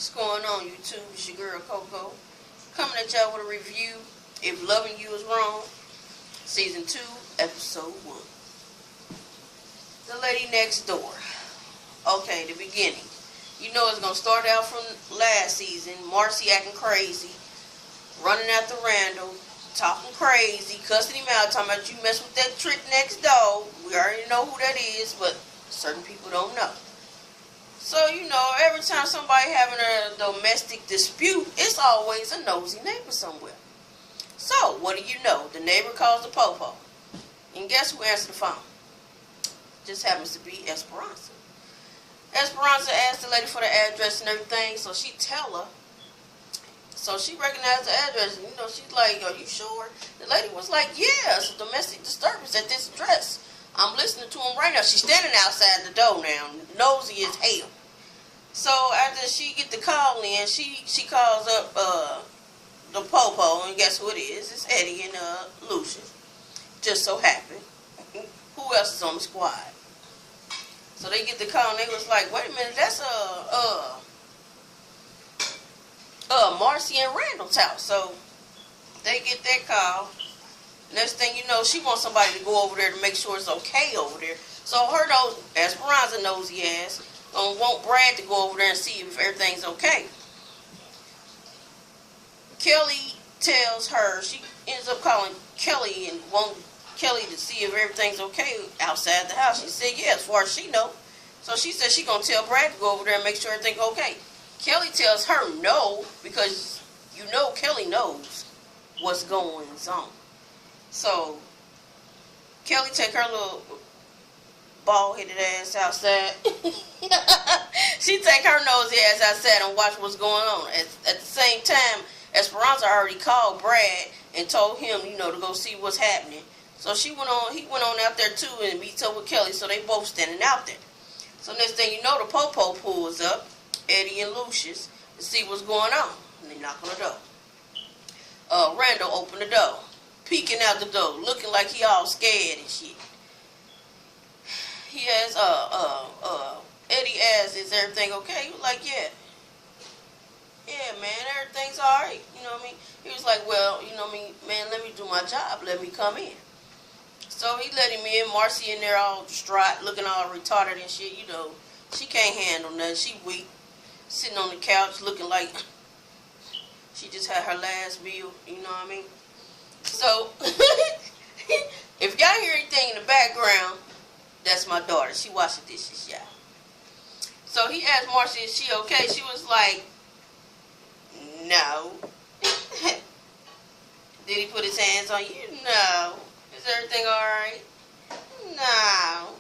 What's going on, YouTube? It's your girl Coco, coming at y'all with a review. If Loving You Is Wrong, Season 2, Episode 1. The Lady Next Door. Okay, the beginning. You know it's gonna start out from last season. Marcy acting crazy, running after Randall, talking crazy, cussing him out, talking about you mess with that trick next door. We already know who that is, but certain people don't know. So, you know, every time somebody having a domestic dispute, it's always a nosy neighbor somewhere. So, what do you know? The neighbor calls the popo. And guess who answered the phone? Just happens to be Esperanza. Esperanza asked the lady for the address and everything, so she tell her. So she recognized the address, and, you know, she's like, are you sure? The lady was like, yeah, it's a domestic disturbance at this address. I'm listening to him right now. She's standing outside the door now, nosy as hell. So after she get the call in, she calls up the popo, and guess who it is? It's Eddie and Lucius. Just so happened. Who else is on the squad? So they get the call, and they was like, wait a minute, that's Marcy and Randall's house. So they get that call. Next thing you know, she wants somebody to go over there to make sure it's okay over there. So her nose, Esperanza nosy ass, want Brad to go over there and see if everything's okay. Kelly tells her, she ends up calling Kelly and want Kelly to see if everything's okay outside the house. She said, yeah, as far as she know. So she said she gonna tell Brad to go over there and make sure everything's okay. Kelly tells her no, because you know Kelly knows what's going on. So Kelly take her little bald-headed ass outside. She take her nosy ass outside and watch what's going on. At the same time, Esperanza already called Brad and told him, you know, to go see what's happening. So he went on out there too and meets up with Kelly. So they both standing out there. So next thing you know, the popo pulls up, Eddie and Lucius, to see what's going on. And they knock on the door. Randall opened the door, peeking out the door, looking like he all scared and shit. He asked, Eddie asked, is everything okay? He was like, yeah. Yeah, man, everything's alright. You know what I mean? He was like, well, you know what I mean, man, let me do my job. Let me come in. So he let him in. Marcy in there all distraught, looking all retarded and shit. You know, she can't handle nothing. She weak, sitting on the couch looking like she just had her last meal. You know what I mean? So, if y'all hear anything in the background, that's my daughter. She washing dishes, y'all. So he asked Marcy, is she okay? She was like, no. Did he put his hands on you? No. Is everything alright? No.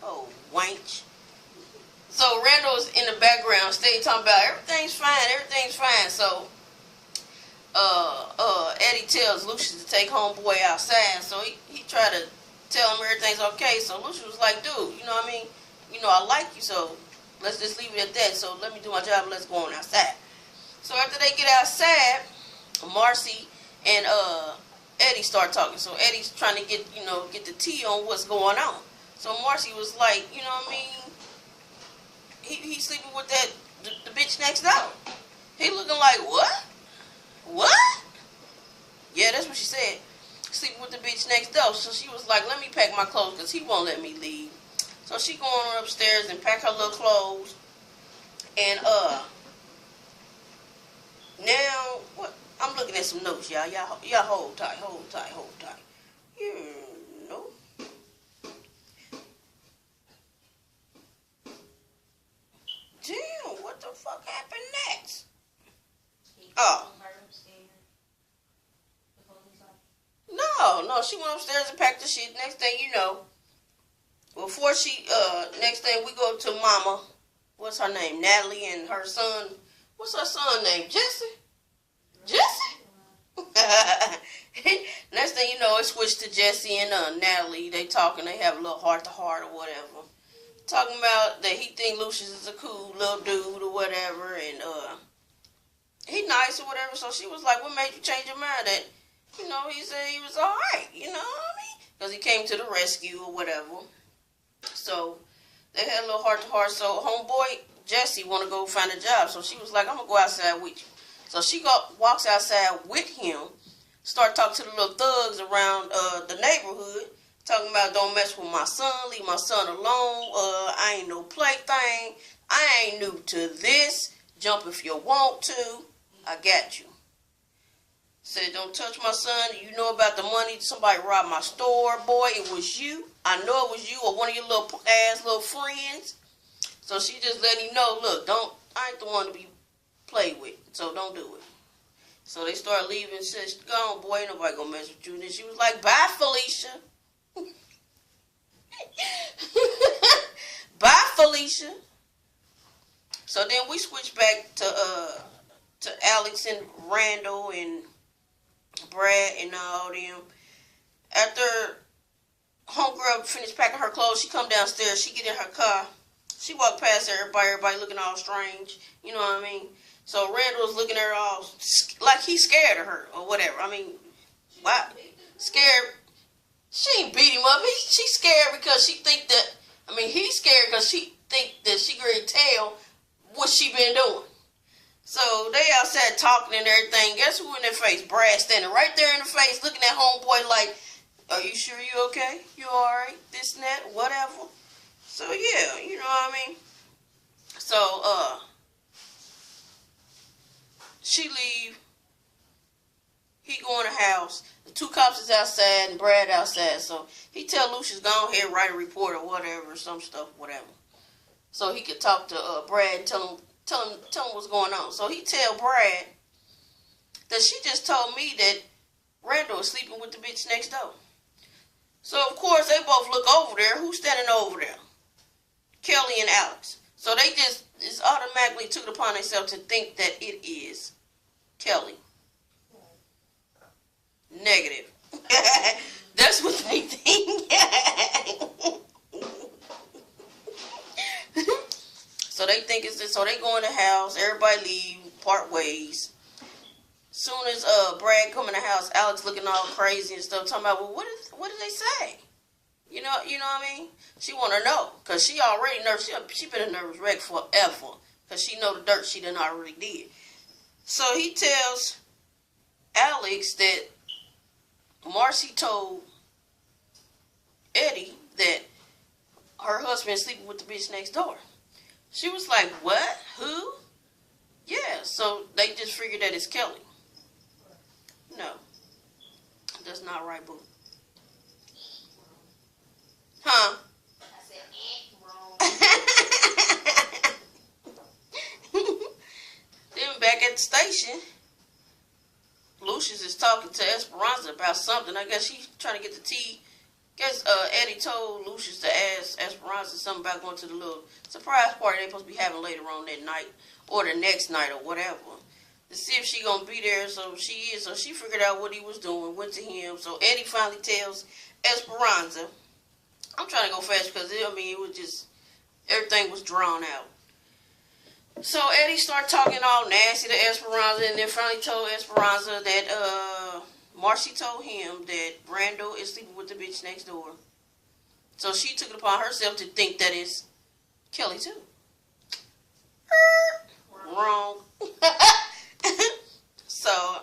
Oh, wench. So Randall's in the background, stayed talking about everything's fine. So Eddie tells Lucius to take homeboy outside. So he tried to tell him everything's okay. So Lucius was like, dude, you know what I mean? You know, I like you, so let's just leave it at that. So let me do my job and let's go on outside. So after they get outside, Marcy and Eddie start talking. So Eddie's trying to get the tea on what's going on. So Marcy was like, you know what I mean? He's sleeping with the bitch next door. He looking like, what? What? Yeah, that's what she said. Sleeping with the bitch next door. So she was like, let me pack my clothes because he won't let me leave. So she going on upstairs and pack her little clothes. And now what? I'm looking at some notes, y'all. Y'all hold tight. You know. Damn, what the fuck happened next? Oh. No, she went upstairs and packed the shit. Next thing you know, before next thing we go to Mama, what's her name? Natalie and her son. What's her son name? Jesse? Next thing you know, it switched to Jesse and Natalie. They talking, they have a little heart-to-heart or whatever. Talking about that he think Lucius is a cool little dude or whatever, and he nice or whatever. So she was like, what made you change your mind? That, you know, he said he was alright, you know what I mean? Because he came to the rescue or whatever. So they had a little heart-to-heart. So homeboy Jesse want to go find a job. So she was like, I'm going to go outside with you. So she walks outside with him, start talking to the little thugs around the neighborhood, talking about don't mess with my son, leave my son alone, I ain't no plaything, I ain't new to this, jump if you want to, I got you. Said, don't touch my son, you know about the money, somebody robbed my store, boy, it was you, I know it was you or one of your little ass little friends. So she just letting him know, look, I ain't the one to be played with, so don't do it. So they started leaving and said, go on, boy, ain't nobody gonna mess with you. And then she was like, bye, Felicia. Bye, Felicia. So then we switched back to Alex and Randall and Brad and all them. After homegirl finished packing her clothes, she come downstairs, she get in her car. She walked past everybody looking all strange. You know what I mean? So Randall was looking at her all like he's scared of her or whatever. I mean, why? Scared. She ain't beat him up. She's scared because she think that, he's scared because she think that she can tell what she been doing. So they outside talking and everything. Guess who in their face? Brad standing right there in the face looking at homeboy like, are you sure you okay? You alright? This and that, whatever. So yeah, you know what I mean? So, she leave. He go in the house. The two cops is outside and Brad outside. So he tell Lucius, go ahead, write a report or whatever, some stuff, whatever. So he could talk to Brad and tell him what's going on. So he tell Brad that she just told me that Randall is sleeping with the bitch next door. So of course they both look over there. Who's standing over there? Kelly and Alex. So they just automatically took it upon themselves to think that it is Kelly. Negative. That's what they think. So they think it's this. So they go in the house. Everybody leave. Part ways. Soon as Brad come in the house, Alex looking all crazy and stuff. Talking about, well, what did they say? You know what I mean? She want to know because she already nervous. She been a nervous wreck forever because she know the dirt she done already did. So he tells Alex that Marcy told Eddie that her husband sleeping with the bitch next door. She was like, what? Who? Yeah, so they just figured that it's Kelly. No. That's not right, boo. Huh? I said, wrong. Then back at the station, Lucius is talking to Esperanza about something. I guess she's trying to get the tea. Guess Eddie told Lucius to ask Esperanza something about going to the little surprise party they supposed to be having later on that night or the next night or whatever. To see if she gonna be there. So she is. So she figured out what he was doing, went to him. So Eddie finally tells Esperanza. I'm trying to go fast because it was just everything was drawn out. So Eddie started talking all nasty to Esperanza, and then finally told Esperanza that Marcy told him that Randall is sleeping with the bitch next door. So she took it upon herself to think that it's Kelly too. Wrong. So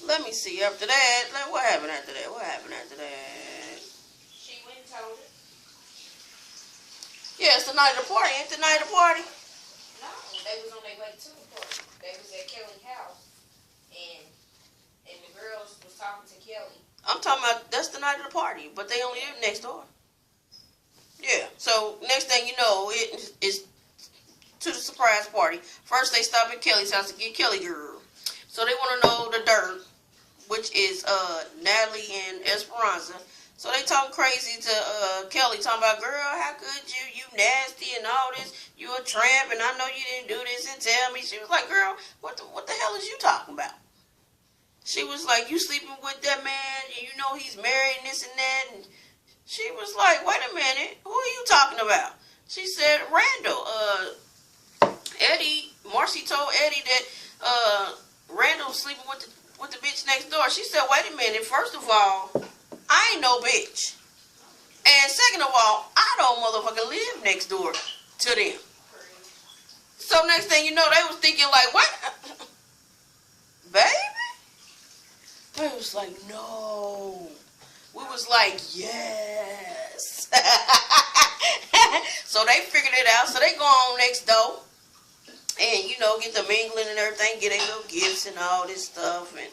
let me see. After that, what happened after that? She went and told it. Yeah, it's the night of the party. Ain't the night of the party? No, they was on their way to the party. They was at Kelly's house, and the girls was talking to Kelly. I'm talking about that's the night of the party, but they only live next door. Yeah. So next thing you know, it is to the surprise party. First they stop at Kelly's house to get Kelly girl. So they want to know the dirt, which is Natalie and Esperanza. So they talking crazy to Kelly, talking about, girl, how could you nasty and all this, you a tramp, and I know you didn't do this, and tell me. She was like, girl, what the hell is you talking about? She was like, you sleeping with that man, and you know he's married and this and that, and she was like, wait a minute, who are you talking about? She said, Randall, Marcy told Eddie that Randall sleeping with the bitch next door. She said, wait a minute, first of all, I ain't no bitch. And second of all, I don't motherfucking live next door to them. So next thing you know, they was thinking like, what? Baby? They was like, no. We was like, yes. So they figured it out. So they go on next door. And, you know, get the mingling and everything. Get their little gifts and all this stuff. And,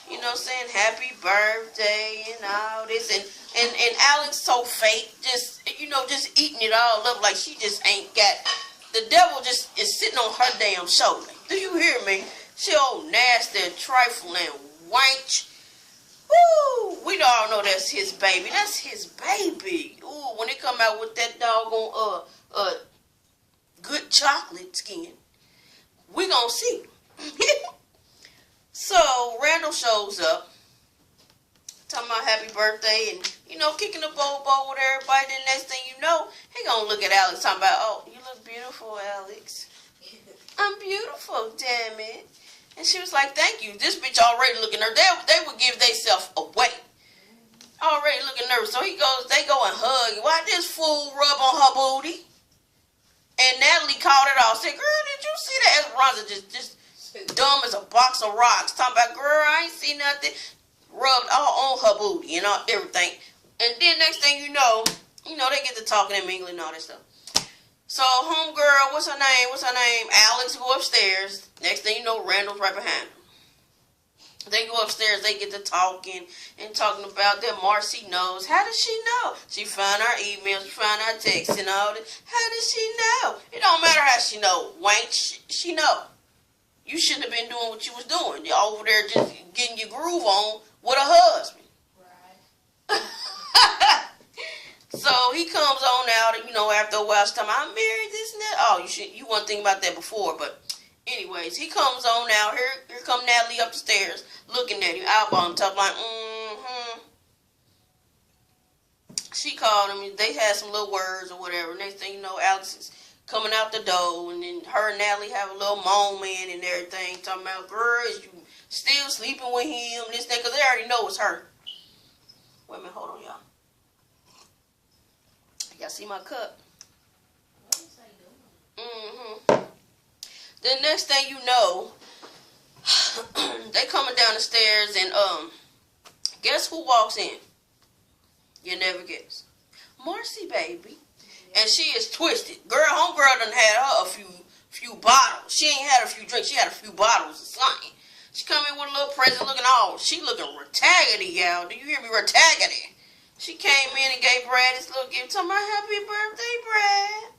you know, saying happy birthday and all this. And Alex so fake. Just, you know, just eating it all up like she just ain't got... The devil just is sitting on her damn shoulder. Do you hear me? She old nasty, trifling wench. Woo! We all know that's his baby. That's his baby. Ooh, when they come out with that doggone good chocolate skin, we gonna see. So Randall shows up, talking about happy birthday, and you know, kicking the bowl with everybody. Then next thing you know, he gonna look at Alex, talking about, oh, you look beautiful, Alex. I'm beautiful, damn it. And she was like, thank you. This bitch already looking nervous. They would give themselves away. Already looking nervous. So they go and hug. Why this fool rub on her booty? And Natalie called it off. Said, girl, did you see that? Esperanza just dumb as a box of rocks. Talking about, girl, I ain't see nothing. Rubbed all on her booty and all, everything. And then next thing you know, they get to talking and mingling and all that stuff. So, homegirl, what's her name? Alex go upstairs. Next thing you know, Randall's right behind them. They go upstairs, they get to talking and talking about that Marcy knows. How does she know? She found our emails, she found our texts and all that. How does she know? It don't matter how she know. Wank, she know. You shouldn't have been doing what you was doing. You're over there just getting your groove on with a husband. Right. So he comes on out, and after a while, she's talking about, I'm married, this and that. Oh, you weren't thinking about that before, but anyways, he comes on out. Here come Natalie up the stairs, looking at him, eyeballing him, talking like, She called him, they had some little words or whatever. Next thing you know, Alex is coming out the door, and then her and Natalie have a little moment and everything, talking about, girl, is you still sleeping with him, this, that, because they already know it's her. Wait a minute, hold on, y'all. Y'all see my cup? Then next thing you know, they coming down the stairs, and guess who walks in? You never guess. Marcy, baby. And she is twisted. Homegirl done had her a few bottles. She ain't had a few drinks. She had a few bottles of something. She come in with a little present looking all. She looking retaggedy, y'all. Do you hear me? Retaggedy. She came in and gave Brad this little gift. Told my happy birthday, Brad.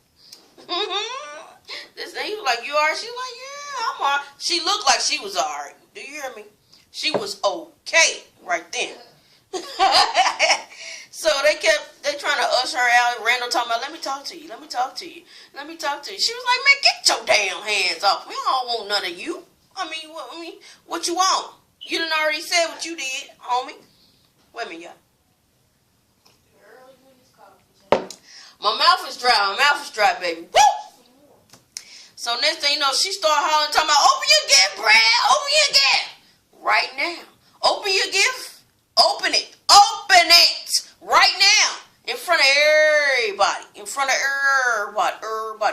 This thing, he was like, you alright? She was like, yeah, I'm alright. She looked like she was alright. Do you hear me? She was okay right then. So they trying to usher her out. Randall talking about, let me talk to you. She was like, man, get your damn hands off. We don't want none of you. What you want? You done already said what you did, homie. Wait a minute, y'all. My mouth is dry, baby. Woo! So next thing you know, she started hollering, talking about, open your gift, Brad. Open your gift. Right now. Open your gift. Open it. Open it. Right now. In front of everybody.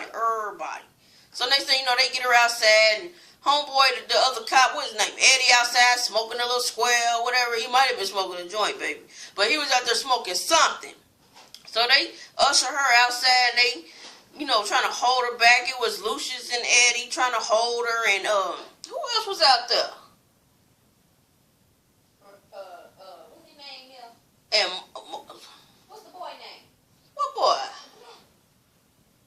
Everybody. So next thing you know, they get her outside, and homeboy, the other cop, what's his name? Eddie outside smoking a little square, whatever. He might have been smoking a joint, baby. But he was out there smoking something. So they usher her outside, and they, trying to hold her back. It was Lucius and Eddie trying to hold her, and who else was out there? What's his name here? And What's the boy name? what boy?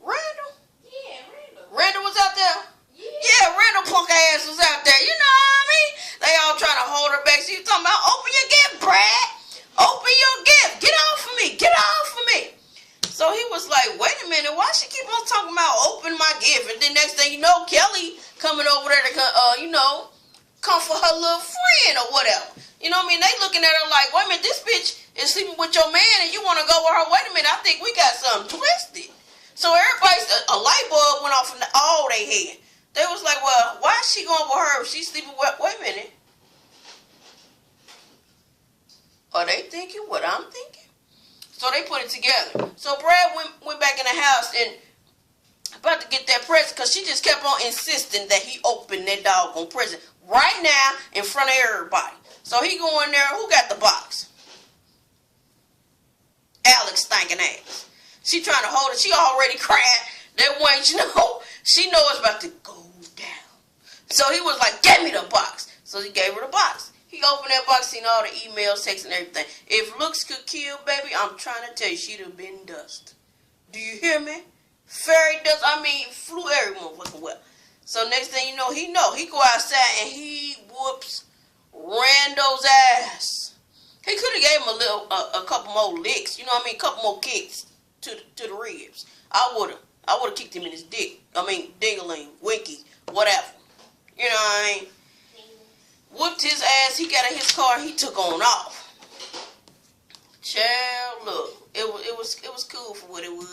Randall? Yeah, Randall. Randall was out there? Yeah, Randall punk ass was out there. You know what I mean? They all trying to hold her back. She was talking about, open your gift, Brad. Open your gift. Get off of me. Get off of me. So he was like, wait a minute. Why she keep on talking about open my gift? And then next thing you know, Kelly coming over there to, come for her little friend or whatever. You know what I mean? They looking at her like, wait a minute, this bitch is sleeping with your man and you want to go with her. Wait a minute. I think we got something twisted. So everybody's, a light bulb went off in all they head. They was like, well, why is she going with her if she's sleeping with, wait a minute. Are they thinking what I'm thinking? So they put it together. So Brad went back in the house and about to get that present because she just kept on insisting that he open that doggone present right now in front of everybody. So he go in there. Who got the box? Alex stinking ass. She trying to hold it. She already cried. That way, she know it's about to go down. So he was like, "Get me the box." So he gave her the box. He opened that box, seen all the emails, texts, and everything. If looks could kill, baby, I'm trying to tell you, she'd have been dust. Do you hear me? Fairy dust. Flew every motherfucking well. So next thing you know. He go outside and he whoops Rando's ass. He could have gave him a couple more licks. You know what I mean? A couple more kicks to the ribs. I would have kicked him in his dick. Dingaling, winky, whatever. You know what I mean? Whooped his ass. He got in his car. He took on off. Child, look, it was cool for what it was.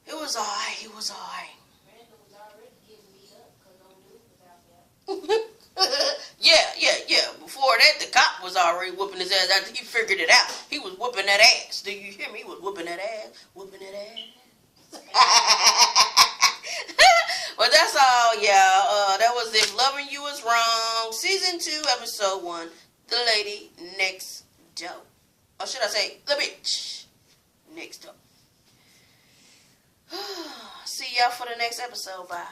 It was alright. It was alright. Randall was already getting beat up because don't do it without that. Yeah. Before that, the cop was already whooping his ass after he figured it out. He was whooping that ass. Do you hear me? He was whooping that ass. Whooping that ass. Well, that's all, y'all. That was If Loving You Is Wrong, Season 2, Episode 1, The Lady Next Door. Or should I say, the bitch next door. See y'all for the next episode. Bye.